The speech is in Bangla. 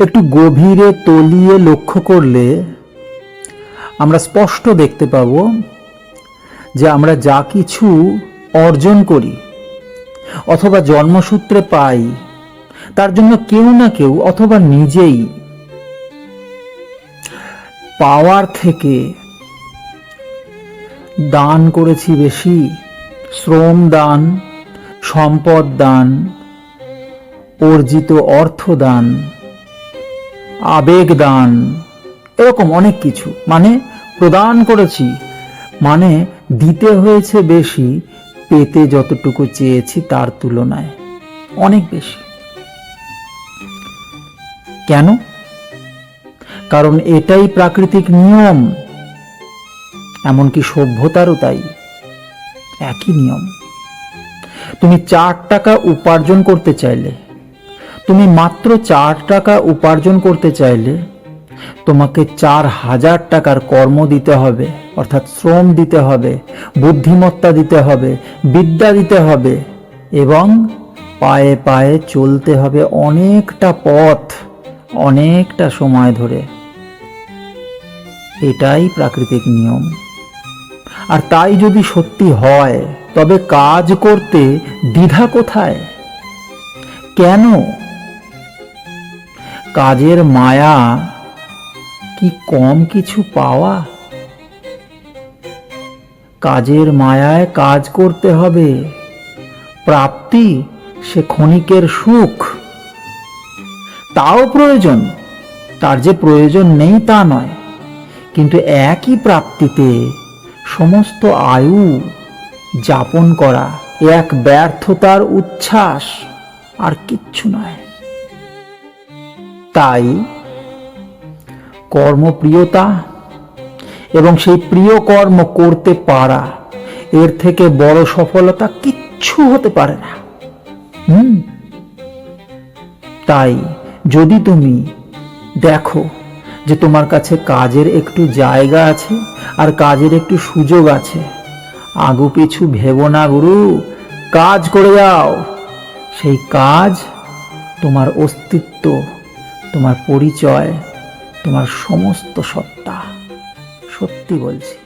একটু গভীরে তলিয়ে লক্ষ্য করলে আমরা স্পষ্ট দেখতে পাব যে আমরা যা কিছু অর্জন করি অথবা জন্মসূত্রে পাই, তার জন্য কেউ না কেউ অথবা নিজেই পাওয়ার থেকে দান করেছি বেশি। শ্রম দান, সম্পদ দান, অর্জিত অর্থ দান, আবেগ দান, এরকম অনেক কিছু। মানে প্রদান করেছি, মানে দিতে হয়েছে বেশি, পেতে যতটুকু চেয়েছি তার তুলনায় অনেক বেশি। কেন? কারণ এটাই প্রাকৃতিক নিয়ম, এমনকি সভ্যতারও তাই, একই নিয়ম। তুমি 4 টাকা উপার্জন করতে চাইলে, তুমি মাত্র 4 টাকা উপার্জন করতে চাইলে তোমাকে 4000 টাকার কর্ম দিতে হবে, অর্থাৎ শ্রম দিতে হবে, বুদ্ধিমত্তা দিতে হবে, বিদ্যা দিতে হবে, এবং পায়ে পায়ে চলতে হবে অনেকটা পথ, অনেকটা সময় ধরে। এটাই প্রাকৃতিক নিয়ম। আর তাই যদি সত্যি হয়, তবে কাজ করতে দ্বিধা কোথায়? কেন? কাজের মায়া কি কম কিছু পাওয়া? কাজের মায়ায় কাজ করতে হবে, প্রাপ্তি সে ক্ষণিকের সুখ, তাও প্রয়োজন, তার যে প্রয়োজন নেই তা নয়, কিন্তু একই প্রাপ্তিতে সমস্ত আয়ু যাপন করা এক ব্যর্থতার উচ্ছ্বাস, আর কিচ্ছু নয়। তাই কর্মপ্রিয়তা এবং সেই প্রিয় কর্ম করতে পারা, এর থেকে বড় সফলতা কিচ্ছু হতে পারে না। তাই যদি তুমি দেখো যে তোমার কাছে কাজের একটু জায়গা আছে আর কাজের একটু সুযোগ আছে, আগু পিছু ভেবো না গুরু, কাজ করে যাও। সেই কাজ তোমার অস্তিত্ব, তোমার পরিচয়, তোমার সমস্ত সত্তা। সত্যি বলছি।